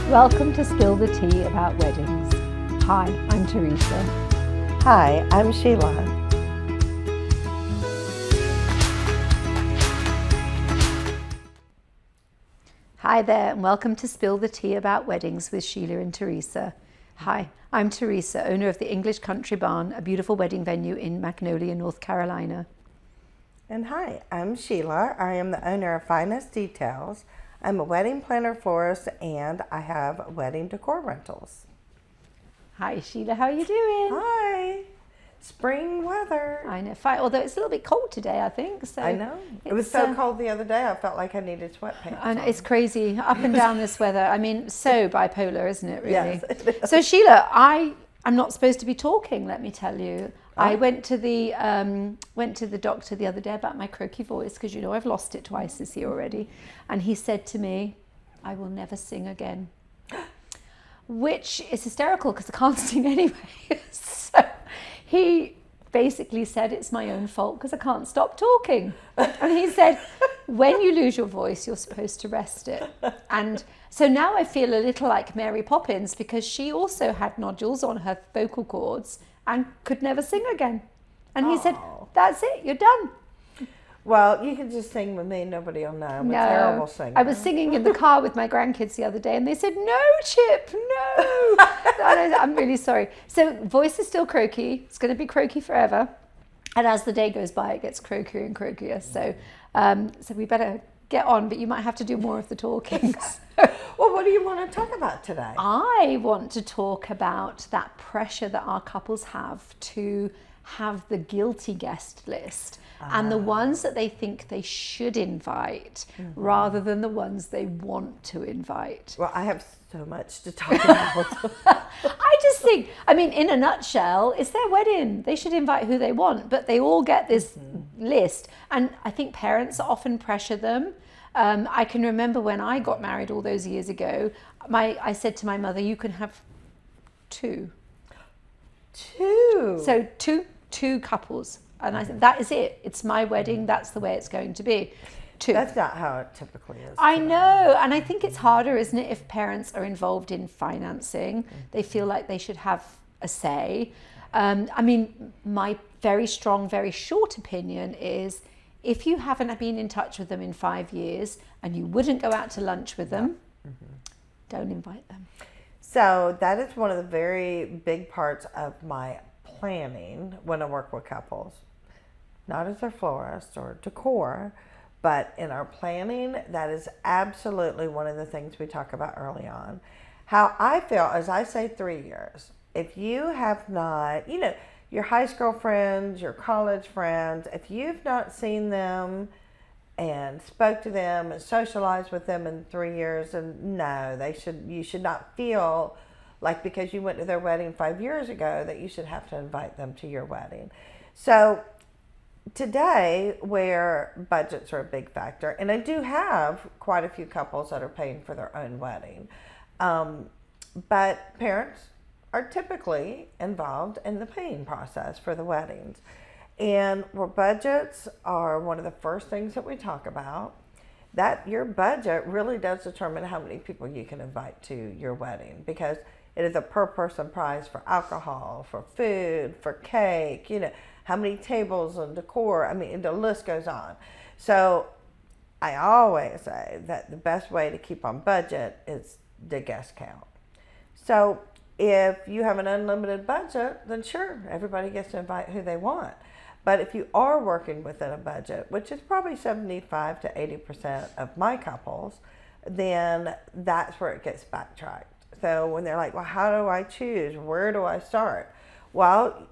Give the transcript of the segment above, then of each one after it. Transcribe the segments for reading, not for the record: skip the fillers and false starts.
Welcome to Spill the Tea about weddings. Hi, I'm Teresa. Hi, I'm Sheila. Hi there, and welcome to Spill the Tea about weddings with Sheila and Teresa. Hi, I'm Teresa, owner of the English Country Barn, a beautiful wedding venue in Magnolia, North Carolina. And hi, I'm Sheila. I am the owner of Finest Details. I'm a wedding planner florist and I have wedding decor rentals. Hi Sheila, how are you doing? Hi. Spring weather. I know, fine, although it's a little bit cold today, I think. So I know. It was so cold the other day, I felt like I needed sweatpants. And it's crazy, up and down this weather. I mean, so bipolar, isn't it, really? Yes, it is. So Sheila, I'm not supposed to be talking, let me tell you. I went to the doctor the other day about my croaky voice, because you know I've lost it twice this year already, and he said to me, "I will never sing again," which is hysterical because I can't sing anyway. So he basically said it's my own fault because I can't stop talking, and he said, "When you lose your voice, you're supposed to rest it." And so now I feel a little like Mary Poppins because she also had nodules on her vocal cords and could never sing again. And he said, "That's it, you're done." Well, you can just sing with me, nobody will know. I'm a terrible singer. I was singing in the car with my grandkids the other day and they said, "No, Chip, no." I'm really sorry. So voice is still croaky. It's going to be croaky forever. And as the day goes by, it gets croakier and croakier. So we better get on, but you might have to do more of the talking. Well, what do you want to talk about today? I want to talk about that pressure that our couples have to have the guilty guest list and the ones that they think they should invite rather than the ones they want to invite. Well, I have so much to talk about. I just think, I mean, in a nutshell, it's their wedding. They should invite who they want, but they all get this list. And I think parents often pressure them. I can remember when I got married all those years ago, I said to my mother, "You can have two." Two? So two couples. And I said, that is it. It's my wedding. That's the way it's going to be. Two. That's not how it typically is. I know. And I think it's harder, isn't it, if parents are involved in financing. They feel like they should have a say. I mean, my very strong, very short opinion is if you haven't been in touch with them in 5 years and you wouldn't go out to lunch with them, don't invite them. So that is one of the very big parts of my planning when I work with couples. Not as a florist or decor, but in our planning, that is absolutely one of the things we talk about early on. How I feel, as I say 3 years, if you have not, you know, your high school friends, your college friends, if you've not seen them and spoke to them and socialized with them in 3 years, and no, you should not feel like because you went to their wedding 5 years ago that you should have to invite them to your wedding. So today, where budgets are a big factor, and I do have quite a few couples that are paying for their own wedding, but parents are typically involved in the paying process for the weddings. And where budgets are one of the first things that we talk about, that your budget really does determine how many people you can invite to your wedding, because it is a per person price for alcohol, for food, for cake, you know, how many tables and decor. I mean, the list goes on. So I always say that the best way to keep on budget is the guest count. So if you have an unlimited budget, then sure, everybody gets to invite who they want. But if you are working within a budget, which is probably 75 to 80% of my couples, then that's where it gets backtracked. So when they're like, "Well, how do I choose? Where do I start?" Well,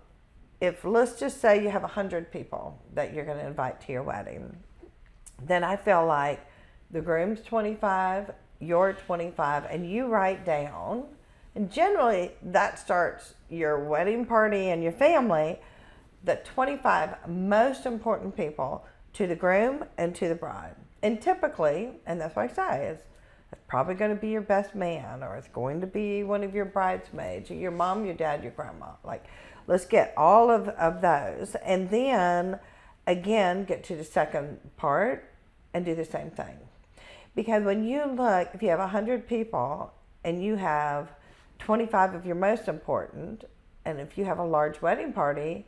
if let's just say you have 100 people that you're going to invite to your wedding, then I feel like the groom's 25, you're 25, and you write down, and generally that starts your wedding party and your family, the 25 most important people to the groom and to the bride. And typically, and that's what I say, is it's probably going to be your best man, or it's going to be one of your bridesmaids, or your mom, your dad, your grandma. Like, let's get all of those, and then again get to the second part and do the same thing. Because when you look, if you have 100 people and you have 25 of your most important, and if you have a large wedding party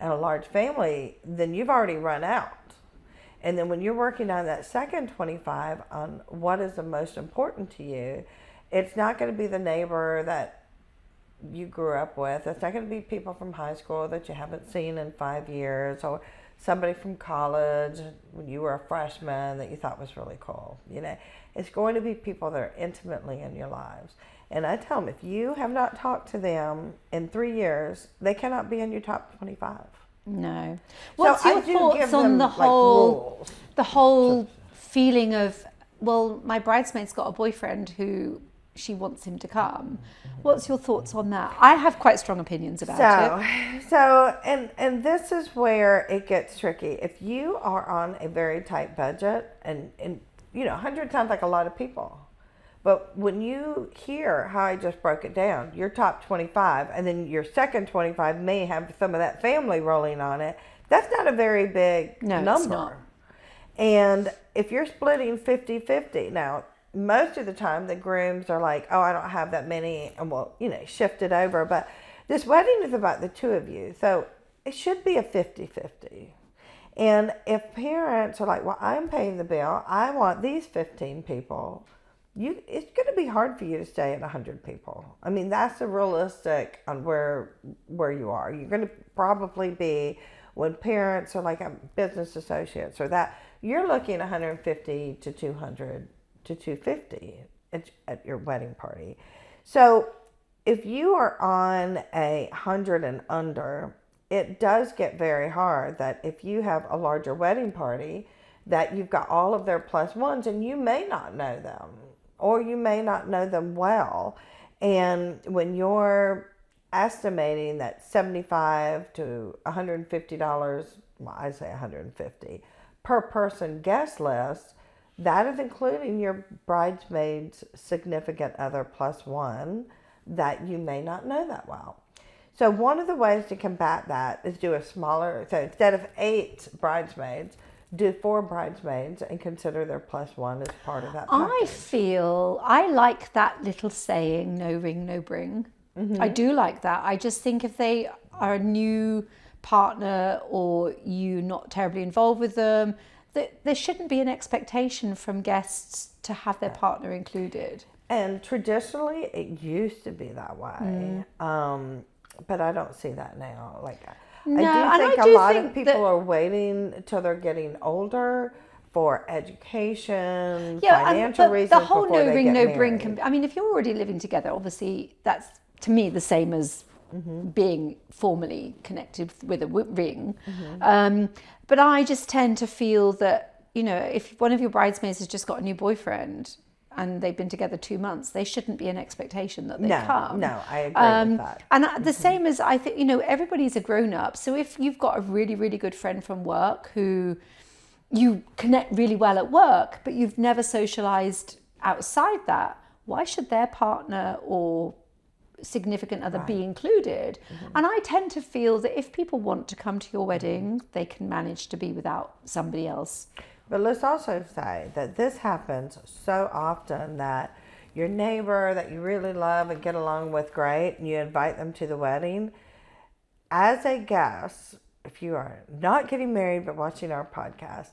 and a large family, then you've already run out. And then when you're working on that second 25 on what is the most important to you, it's not going to be the neighbor that you grew up with. It's not going to be people from high school that you haven't seen in 5 years, or somebody from college when you were a freshman that you thought was really cool. It's going to be people that are intimately in your lives. And I tell them, if you have not talked to them in 3 years, they cannot be in your top 25. No. What's So your I do thoughts give on them, the like, whole rules. the whole feeling of, well, my bridesmaid's got a boyfriend who she wants him to come. What's your thoughts on that? I have quite strong opinions about it. So, and this is where it gets tricky. If you are on a very tight budget, and 100 sounds like a lot of people, but when you hear how I just broke it down, your top 25, and then your second 25 may have some of that family rolling on it, that's not a very big number. It's not. And if you're splitting 50-50, now, most of the time the grooms are like, oh, I don't have that many, and we'll, shift it over. But this wedding is about the two of you. So it should be a 50-50. And if parents are like, well, I'm paying the bill, I want these 15 people, it's going to be hard for you to stay at 100 people. I mean, that's the realistic on where you are. You're going to probably be, when parents are like business associates or that, you're looking 150 to 200 to 250 at your wedding party. So if you are on 100 and under, it does get very hard that if you have a larger wedding party, that you've got all of their plus ones and you may not know them, or you may not know them well. And when you're estimating that $75 to $150, well, I say $150 per person guest list, that is including your bridesmaid's significant other plus one that you may not know that well. So one of the ways to combat that is do a smaller, so instead of 8 bridesmaids, do 4 bridesmaids and consider their plus one as part of that package. I like that little saying, no ring, no bring. Mm-hmm. I do like that. I just think if they are a new partner or you're not terribly involved with them, there shouldn't be an expectation from guests to have their partner included. And traditionally, it used to be that way. But I don't see that now. I do think a lot of people are waiting until they're getting older for education, financial reasons. The whole before no they ring, get no married. bring. I mean, if you're already living together, obviously that's to me the same as being formally connected with a ring. But I just tend to feel that, if one of your bridesmaids has just got a new boyfriend and they've been together 2 months, they shouldn't be an expectation that they come. No, I agree with that. And the same as I think, everybody's a grown up. So if you've got a really, really good friend from work who you connect really well at work, but you've never socialized outside that, why should their partner or significant other be included? And I tend to feel that if people want to come to your wedding, they can manage to be without somebody else. But let's also say that this happens so often that your neighbor that you really love and get along with great, and you invite them to the wedding. As a guest, if you are not getting married but watching our podcast,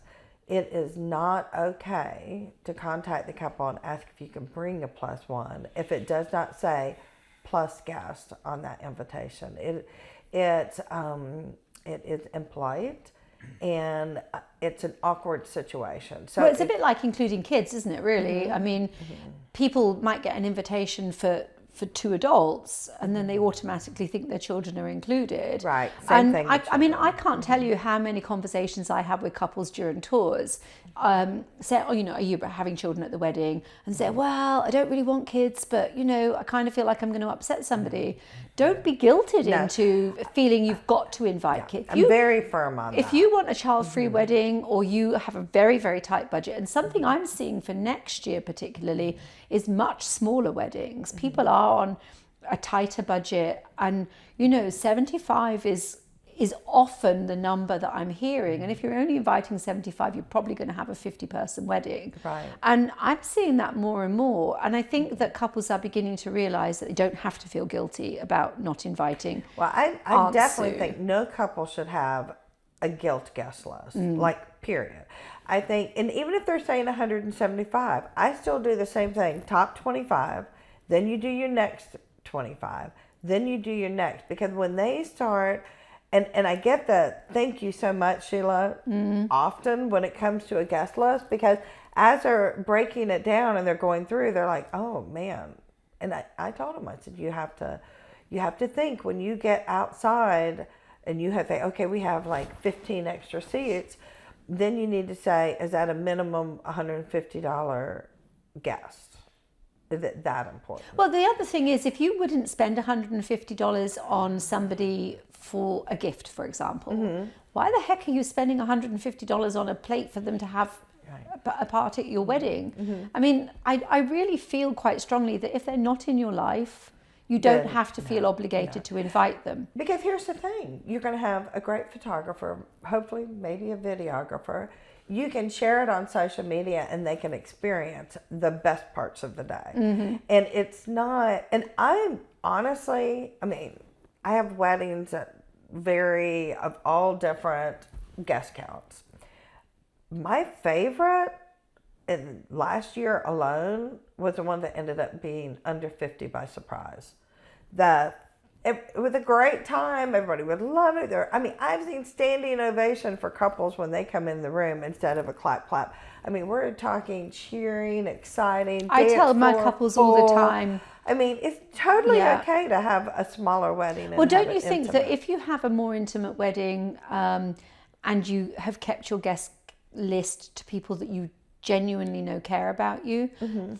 it is not okay to contact the couple and ask if you can bring a plus one if it does not say plus guest on that invitation. It is impolite. And it's an awkward situation. So it's a bit like including kids, isn't it, really? I mean, people might get an invitation for 2 adults and then they automatically think their children are included. Right, same thing. I mean, I can't tell you how many conversations I have with couples during tours. Say, are you having children at the wedding? And say, well, I don't really want kids, but, I kind of feel like I'm going to upset somebody. Don't be guilted into feeling you've got to invite kids. I'm very firm on that. If you want a child-free wedding or you have a very, very tight budget, and something I'm seeing for next year particularly is much smaller weddings. People are on a tighter budget and, 75 is is often the number that I'm hearing. And if you're only inviting 75, you're probably going to have a 50-person wedding. Right. And I'm seeing that more and more. And I think that couples are beginning to realize that they don't have to feel guilty about not inviting. Well, I Aunt definitely Sue. think no couple should have a guilt guest list, like, period. I think, and even if they're saying 175, I still do the same thing. Top 25, then you do your next 25, then you do your next. Because when they start, and I get that, thank you so much, Sheila, often when it comes to a guest list, because as they're breaking it down and they're going through, they're like, oh man. And I told them, I said, you have to think when you get outside and you have to, okay, we have like 15 extra seats, then you need to say, is that a minimum $150 guest? Is it that important? Well, the other thing is, if you wouldn't spend $150 on somebody for a gift, for example, why the heck are you spending $150 on a plate for them to have a part at your wedding? I mean, I really feel quite strongly that if they're not in your life, you don't have to feel obligated to invite them. Because here's the thing. You're going to have a great photographer, hopefully maybe a videographer. You can share it on social media and they can experience the best parts of the day. And it's not, and I'm honestly, I mean, I have weddings that vary of all different guest counts. My favorite in last year alone was the one that ended up being under 50 by surprise. It was a great time. Everybody would love it. I've seen standing ovation for couples when they come in the room instead of a clap, clap. I mean, we're talking cheering, exciting. I tell my couples all the time. I mean, it's totally okay to have a smaller wedding. Well, don't you think that if you have a more intimate wedding and you have kept your guest list to people that you genuinely know care about you,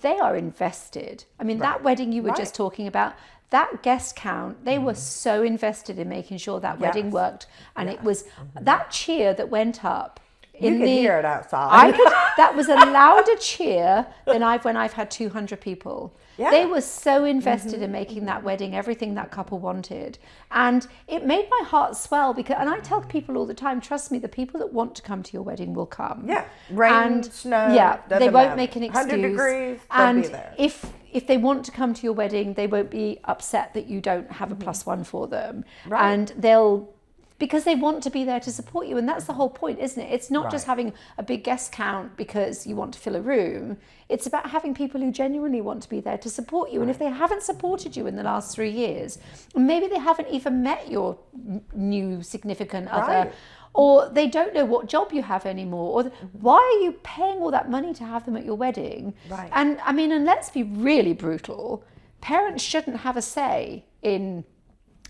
they are invested. I mean, that wedding you were just talking about, that guest count, they were so invested in making sure that wedding worked. And it was that cheer that went up. You could hear it outside. That was a louder cheer than when I've had 200 people. Yeah. They were so invested in making that wedding everything that couple wanted. And it made my heart swell because, and I tell people all the time, trust me, the people that want to come to your wedding will come. Yeah. Rain, snow. Yeah, they won't matter. make an excuse. 100 degrees, they'll and be there. if they want to come to your wedding, they won't be upset that you don't have a +1 for them. Right. And because they want to be there to support you. And that's the whole point, isn't it? It's not just having a big guest count because you want to fill a room. It's about having people who genuinely want to be there to support you. And if they haven't supported you in the last 3 years, maybe they haven't even met your new significant other, or they don't know what job you have anymore, or why are you paying all that money to have them at your wedding? Right. And I mean, and let's be really brutal, parents shouldn't have a say in,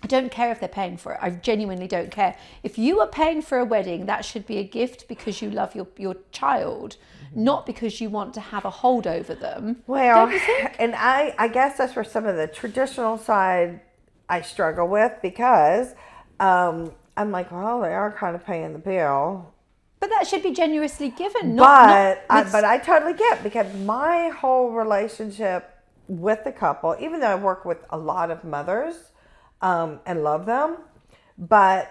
I don't care if they're paying for it. I genuinely don't care. If you are paying for a wedding, that should be a gift because you love your child, not because you want to have a hold over them. Well, don't you think? and I guess that's where some of the traditional side I struggle with because I'm like, well, they are kind of paying the bill. But that should be generously given. But I totally get, because my whole relationship with the couple, even though I work with a lot of mothers, and love them, but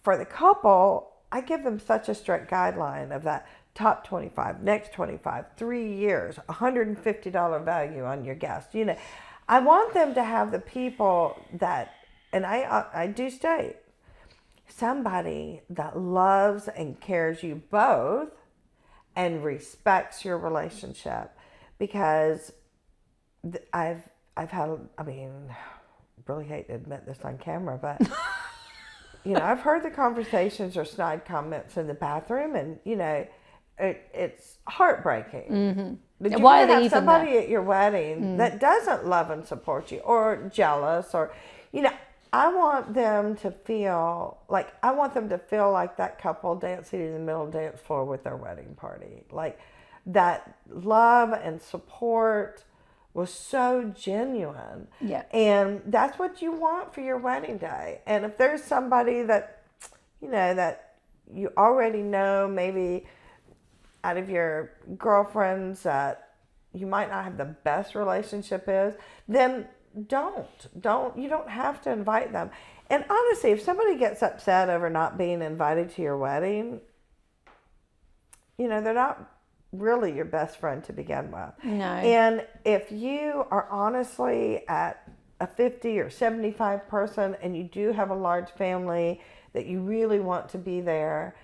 for the couple, I give them such a strict guideline of that top 25, next 25, 3 years, $150 value on your guest. You know, I want them to have the people that, and I do state, somebody that loves and cares you both and respects your relationship, because I've had, I mean, really hate to admit this on camera, but you know, I've heard the conversations or snide comments in the bathroom, and you know, it's heartbreaking. Did you Why are have they even somebody there? at your wedding that doesn't love and support you, or jealous, or you know? I want them to feel like that couple dancing in the middle of the dance floor with their wedding party, like that love and support was so genuine. Yeah. And that's what you want for your wedding day. And if there's somebody that, you know, that you already know, maybe out of your girlfriends that you might not have the best relationship is, then you don't have to invite them. And honestly, if somebody gets upset over not being invited to your wedding, they're not really your best friend to begin with. No. And if you are honestly at a 50 or 75 person and you do have a large family that you really want to be there,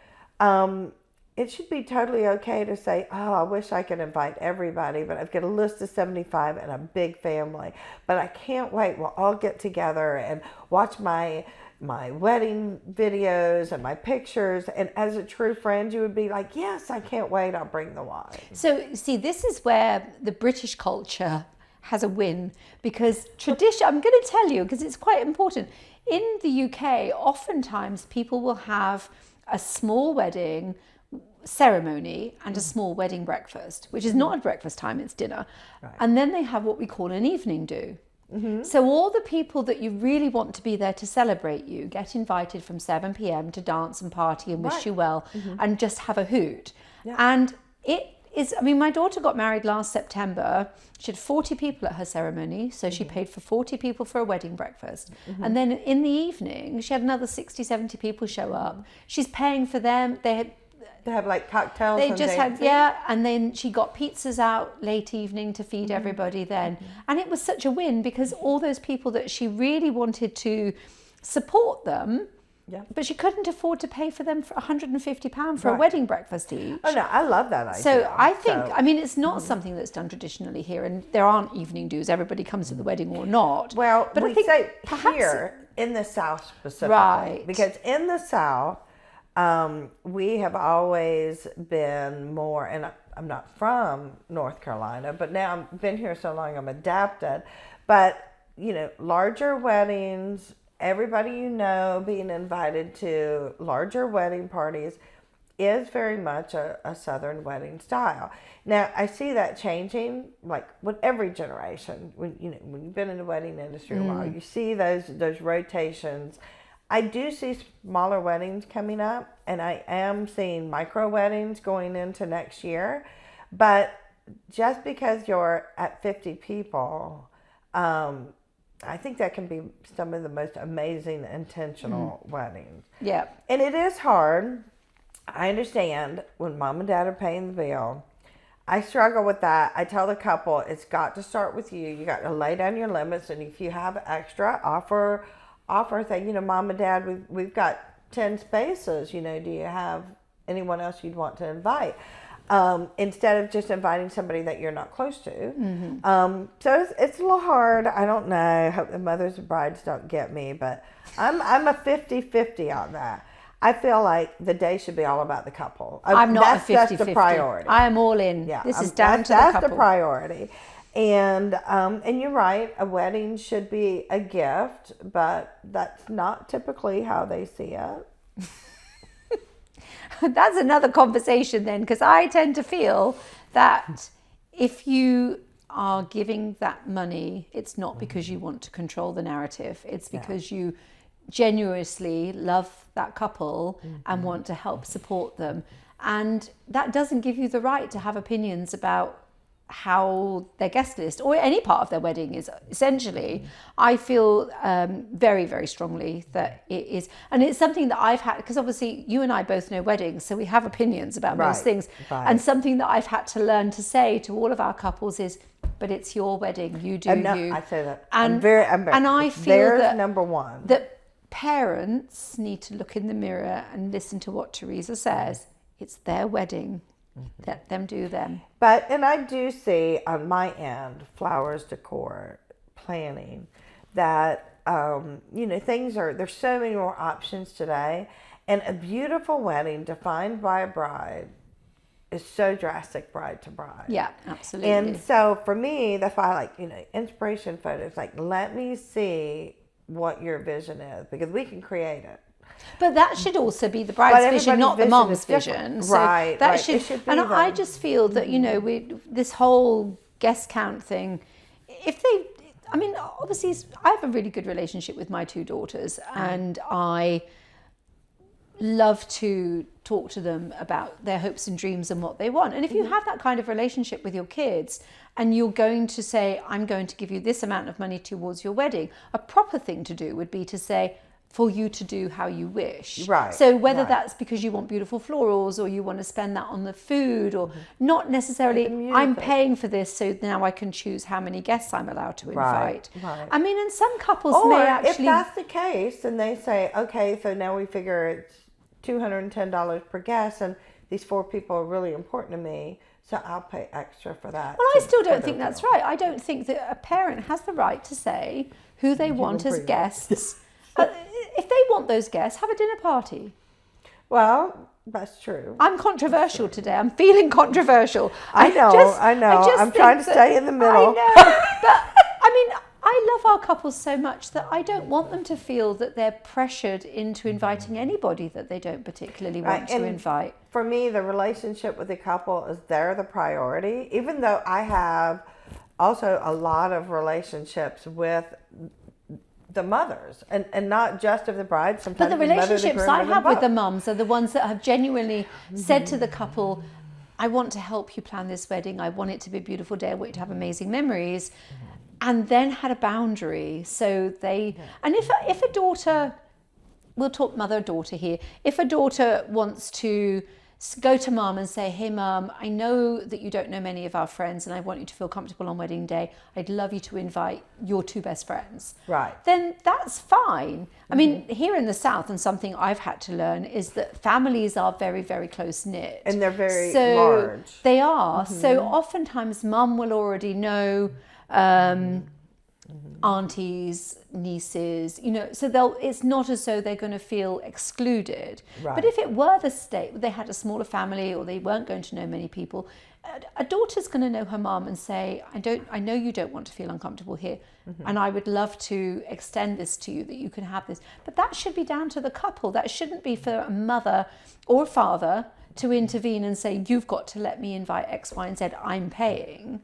it should be totally okay to say, oh, I wish I could invite everybody, but I've got a list of 75 and a big family. But I can't wait. We'll all get together and watch my wedding videos and my pictures. And as a true friend, you would be like, yes, I can't wait. I'll bring the wine. So, see, this is where the British culture has a win, because tradition, I'm going to tell you, because it's quite important. In the UK, oftentimes people will have a small wedding ceremony and a small wedding breakfast, which is not at breakfast time, it's dinner. Right. And then they have what we call an evening do. So all the people that you really want to be there to celebrate you get invited from 7 p.m. to dance and party and wish you well and just have a hoot. Yeah. And it is, I mean, my daughter got married last September. She had 40 people at her ceremony, so she paid for 40 people for a wedding breakfast. And then in the evening, she had another 60, 70 people show up. She's paying for them. They have like cocktails. They and just dancing. and then she got pizzas out late evening to feed everybody then. And it was such a win, because all those people that she really wanted to support them, but she couldn't afford to pay for them for £150 for a wedding breakfast each. Oh no, I love that idea. So I think, I mean, it's not something that's done traditionally here, and there aren't evening do's. Everybody comes to the wedding or not. Well, but we I think say perhaps here in the South specifically, Right. because in the South, we have always been more, and I'm not from North Carolina, but now I've been here so long, I'm adapted. But, larger weddings, everybody being invited to larger wedding parties is very much a Southern wedding style. Now, I see that changing, like with every generation. When you've been in the wedding industry a while, you see those rotations. I do see smaller weddings coming up, and I am seeing micro weddings going into next year. But just because you're at 50 people, I think that can be some of the most amazing intentional weddings. Yeah. And it is hard. I understand when mom and dad are paying the bill. I struggle with that. I tell the couple, it's got to start with you. You got to lay down your limits, and if you have extra, offer say, mom and dad, we've got 10 spaces, do you have anyone else you'd want to invite? Instead of just inviting somebody that you're not close to. So it's a little hard. I don't know. I hope the mothers and brides don't get me, but I'm a 50-50 on that. I feel like the day should be all about the couple. I'm not a 50-50. That's the priority. I am all in. Yeah, this is down to the couple. That's the priority. And you're right, a wedding should be a gift, but that's not typically how they see it. That's another conversation then, because I tend to feel that if you are giving that money, it's not because you want to control the narrative. It's because you genuinely love that couple and want to help support them. And that doesn't give you the right to have opinions about how their guest list or any part of their wedding is. Essentially, I feel very, very strongly that it is, and it's something that I've had, because obviously you and I both know weddings, so we have opinions about most things. And something that I've had to learn to say to all of our couples is, but it's your wedding, you do you. I say that. And I feel there's that number one. That parents need to look in the mirror and listen to what Teresa says. It's their wedding. Let them do them. And I do see on my end, flowers, decor, planning, that, there's so many more options today. And a beautiful wedding defined by a bride is so drastic bride to bride. Yeah, absolutely. And so for me, that's why I like, inspiration photos, like, let me see what your vision is, because we can create it. But that should also be the bride's vision, not the mom's vision. So right. That should be and them. I just feel that, this whole guest count thing, obviously I have a really good relationship with my two daughters, and I love to talk to them about their hopes and dreams and what they want. And if you have that kind of relationship with your kids, and you're going to say, I'm going to give you this amount of money towards your wedding, a proper thing to do would be to say, for you to do how you wish. Right, So whether right. that's because you want beautiful florals or you want to spend that on the food, or not necessarily, The music. I'm paying for this, so now I can choose how many guests I'm allowed to invite. right. I mean, and some couples Or may if actually... that's the case, then they say, okay, so now we figure it's $210 per guest, and these 4 people are really important to me, so I'll pay extra for that. Well, I still don't think that's right. I don't think that a parent has the right to say who they want as bring them. guests. If they want those guests, have a dinner party. Well, that's true. I'm controversial today. I'm feeling controversial. I know. I'm trying to stay in the middle. I know. But I mean, I love our couples so much that I don't want them to feel that they're pressured into inviting anybody that they don't particularly want to And invite. For me, the relationship with the couple is they're the priority, even though I have also a lot of relationships with the mothers, and not just of the bride. Sometimes But the mother, the relationships groom, I or the have with both. the mums are the ones that have genuinely said to the couple, I want to help you plan this wedding. I want it to be a beautiful day. I want you to have amazing memories. And then had a boundary. So they, and if a daughter, we'll talk mother-daughter here, if a daughter wants to go to mum and say, hey mum, I know that you don't know many of our friends and I want you to feel comfortable on wedding day. I'd love you to invite your 2 best friends. Right. Then that's fine. I mean, here in the South, and something I've had to learn is that families are very, very close knit. And they're very large. They are. So oftentimes mum will already know aunties, nieces, so it's not as though they're going to feel excluded. Right. But if it were the state, they had a smaller family or they weren't going to know many people, a daughter's going to know her mum and say, I know you don't want to feel uncomfortable here, and I would love to extend this to you, that you can have this. But that should be down to the couple. That shouldn't be for a mother or father to intervene and say, you've got to let me invite X, Y, and Z, I'm paying.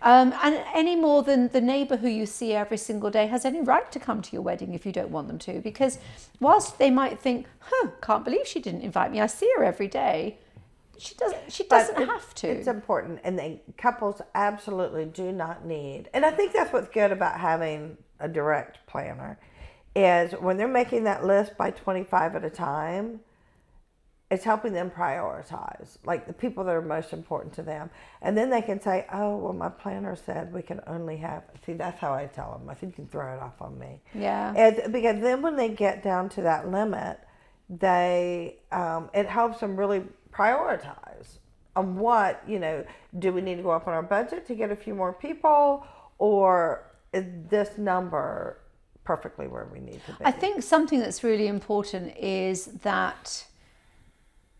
And any more than the neighbour who you see every single day has any right to come to your wedding if you don't want them to. Because whilst they might think, can't believe she didn't invite me, I see her every day, she doesn't have to. It's important, and couples absolutely do not need. And I think that's what's good about having a direct planner, is when they're making that list by 25 at a time, it's helping them prioritize, like the people that are most important to them. And then they can say, oh, well, my planner said we can only have, see, that's how I tell them. I think you can throw it off on me. Yeah. Because then when they get down to that limit, it helps them really prioritize on what, do we need to go up on our budget to get a few more people, or is this number perfectly where we need to be? I think something that's really important is that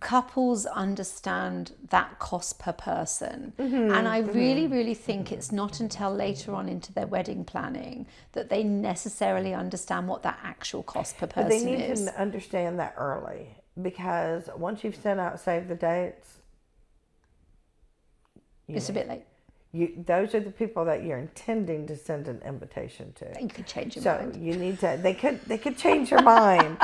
couples understand that cost per person. And I really, really think it's not until later on into their wedding planning that they necessarily understand what that actual cost per person But they need is. to understand that early, because once you've sent out save the dates, It's a bit late. those are the people that you're intending to send an invitation to. You could change your So mind. you need to. They could change your mind.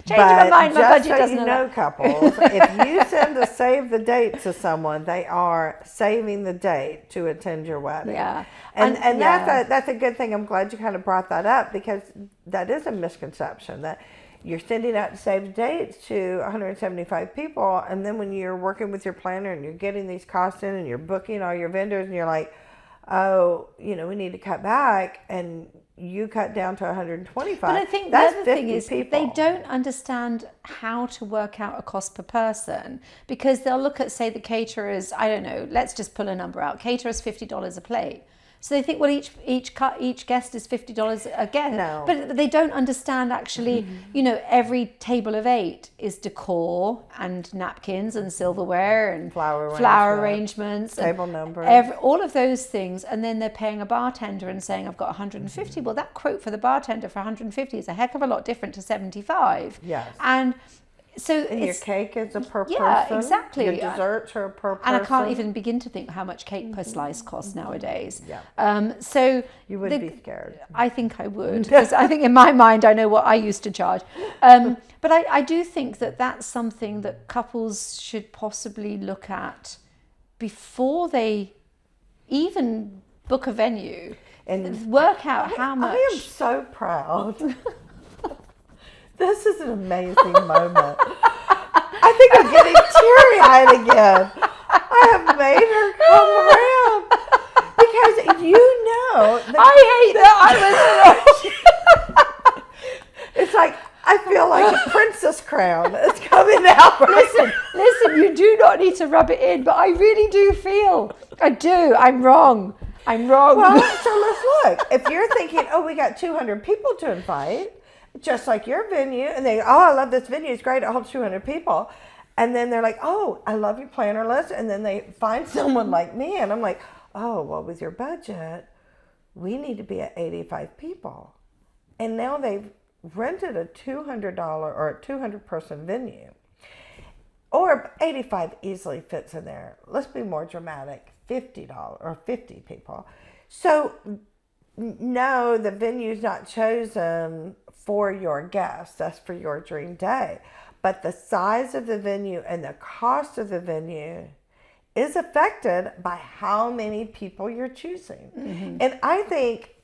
Change your mind. My Just budget so doesn't you allow. know, couples, if you send a save the date to someone, they are saving the date to attend your wedding. Yeah. And yeah. that's a good thing. I'm glad you kind of brought that up, because that is a misconception that you're sending out save dates to 175 people, and then when you're working with your planner and you're getting these costs in and you're booking all your vendors and you're like, oh, we need to cut back, and you cut down to 125. But I think that's the other thing 50 is people. they don't understand how to work out a cost per person, because they'll look at, say, the caterers, I don't know, let's just pull a number out. Caterers $50 a plate. So they think, well, each guest is $50 a guest. No. But they don't understand actually, every table of 8 is decor and napkins and silverware and Flower arrangements, table and numbers. all of those things. And then they're paying a bartender and saying, I've got 150. Well, that quote for the bartender for 150 is a heck of a lot different to 75. Yes. And so And your it's, cake is a per Yeah, person. exactly. Your desserts are per person. and I can't even begin to think how much cake per slice costs nowadays. Yeah. So You would be scared. I think I would, because I think in my mind I know what I used to charge. But I do think that that's something that couples should possibly look at before they even book a venue, and work out how much. I am so proud This is an amazing moment. I think I'm getting teary-eyed again. I have made her come around because I hate that it's like I feel like a princess crown is coming out. Right? Listen, you do not need to rub it in, but I really do feel. I do. I'm wrong. Well, so let's look. If you're thinking, oh, we got 200 people to invite, just like your venue, and I love this venue. It's great. It holds 200 people. And then they're like, oh, I love your planner list. And then they find someone like me. And I'm like, oh, well, with your budget, we need to be at 85 people. And now they've rented a $200 or a 200-person venue. Or 85 easily fits in there. Let's be more dramatic, $50 or 50 people. So no, the venue's not chosen for your guests. That's for your dream day. But the size of the venue and the cost of the venue is affected by how many people you're choosing. Mm-hmm. And I think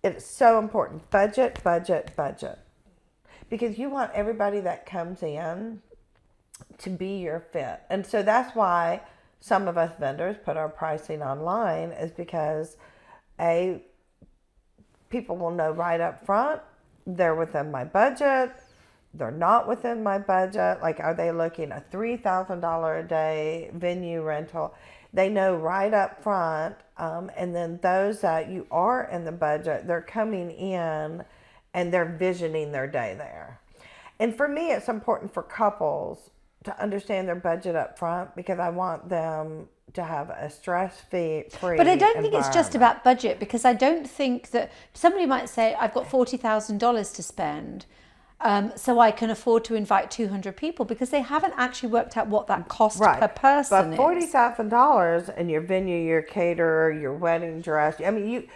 it's so important. Budget. Because you want everybody that comes in to be your fit. And so that's why some of us vendors put our pricing online, is because people will know right up front they're within my budget, they're not within my budget. Like, are they looking at $3,000 a day venue rental? They know right up front. And then those that you are in the budget, they're coming in and they're visioning their day there. And for me, it's important for couples to understand their budget up front, because I want them to have a stress-free But I don't think it's just about budget, because I don't think that somebody might say, I've got $40,000 to spend, so I can afford to invite 200 people, because they haven't actually worked out what that cost per person is. But $40,000 in your venue, your caterer, your wedding dress, I mean,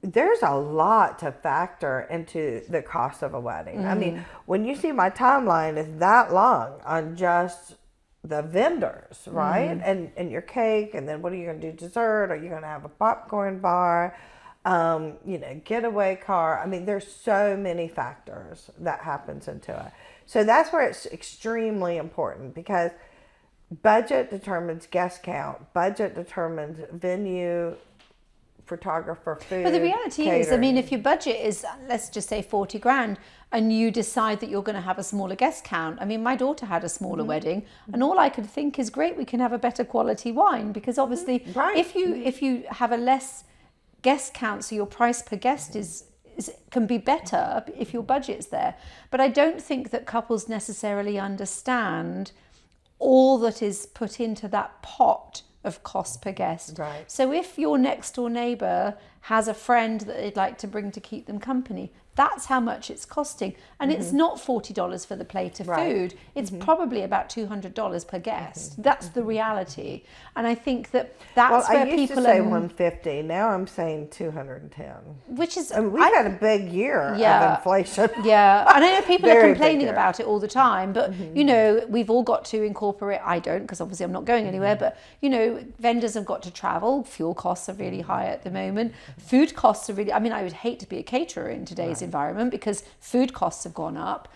there's a lot to factor into the cost of a wedding. Mm. I mean, when you see my timeline is that long on just the vendors, right? Mm. And your cake, and then what are you going to do, dessert? Are you going to have a popcorn bar? Getaway car. I mean, there's so many factors that happens into it. So that's where it's extremely important, because budget determines guest count. Budget determines venue, photographer, food. But the reality catering. is, I mean, if your budget is, let's just say $40,000, and you decide that you're going to have a smaller guest count. I mean, my daughter had a smaller wedding, and all I could think is, great, we can have a better quality wine, because obviously, if you have a less guest count, so your price per guest can be better if your budget's there. But I don't think that couples necessarily understand all that is put into that pot of cost per guest. Right. So if your next door neighbour has a friend that they'd like to bring to keep them company, that's how much it's costing. And it's not $40 for the plate of food. It's probably about $200 per guest. That's the reality. And I think that's where people I used to say $150. Now I'm saying $210. Which is, we've had a big year of inflation. Yeah, and I know people are complaining about it all the time, but we've all got to incorporate. I don't, because obviously I'm not going anywhere. But vendors have got to travel. Fuel costs are really high at the moment. Food costs are really. I mean, I would hate to be a caterer in today's environment, because food costs have gone up.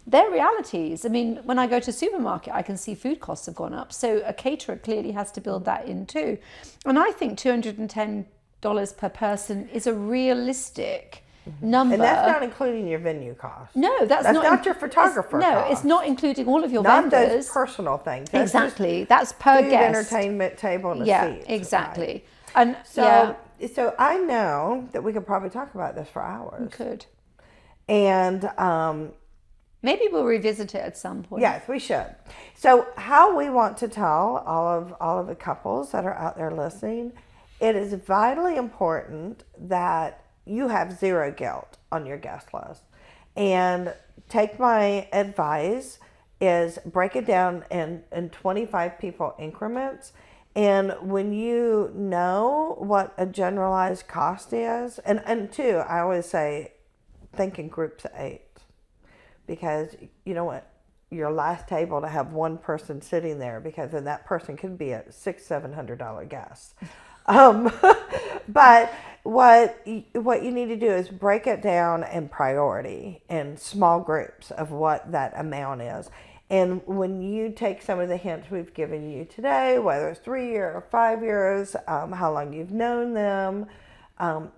They're realities. I mean, when I go to a supermarket, I can see food costs have gone up. So a caterer clearly has to build that in too. And I think $210 per person is a realistic number. And that's not including your venue cost. No, that's not your photographer cost. No, it's not including all of your vendors. Not those personal things. That's exactly. That's per food, guest. Entertainment table and seats. Exactly. Right? And so I know that we could probably talk about this for hours. We could. And maybe we'll revisit it at some point. Yes, we should. So how we want to tell all of the couples that are out there listening, it is vitally important that you have zero guilt on your guest list. And take my advice, is break it down in 25 people increments. And when you know what a generalized cost is, and two, I always say, think in groups of 8, because you don't want your last table to have one person sitting there, because then that person could be a $600-700 guest. But what you need to do is break it down in priority in small groups of what that amount is. And when you take some of the hints we've given you today, whether it's 3 years or 5 years, how long you've known them,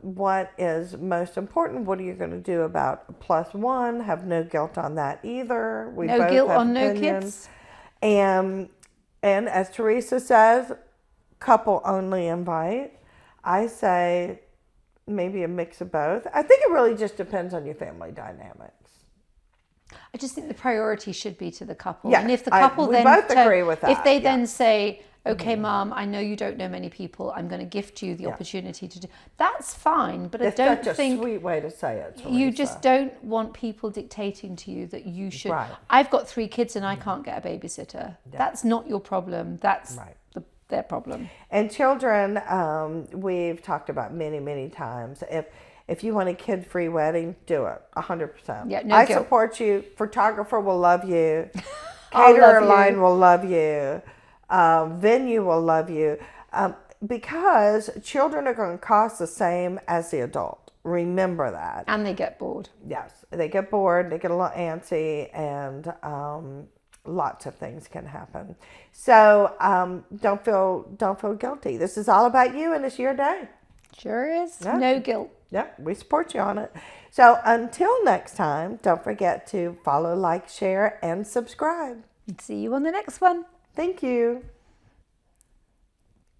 what is most important, what are you going to do about +1? Have no guilt on that either. We No both guilt have on no opinions. kids. And as Teresa says, couple only invite. I say maybe a mix of both. I think it really just depends on your family dynamics. I just think the priority should be to the couple. Yeah, and if the couple we then both agree with if that, they yeah. then say, okay, Mom, I know you don't know many people. I'm going to gift you the opportunity to do. That's fine, but It's I don't such a think sweet way to say it, Teresa. you just don't want people dictating to you that you should. Right. I've got 3 kids and I can't get a babysitter. That's not your problem. That's Right. their problem. And children, we've talked about many times. If you want a kid-free wedding, do it 100%. Yeah, no I guilt. support you. Photographer will love you. I'll love Caterer you. line will love you. Venue will love you. Because children are going to cost the same as the adult. Remember that. And they get bored. Yes, they get bored, they get a little antsy, and lots of things can happen. So don't feel guilty. This is all about you, and it's your day. Sure is. Yeah. No guilt. Yep, we support you on it. So until next time, don't forget to follow, like, share, and subscribe. See you on the next one. Thank you.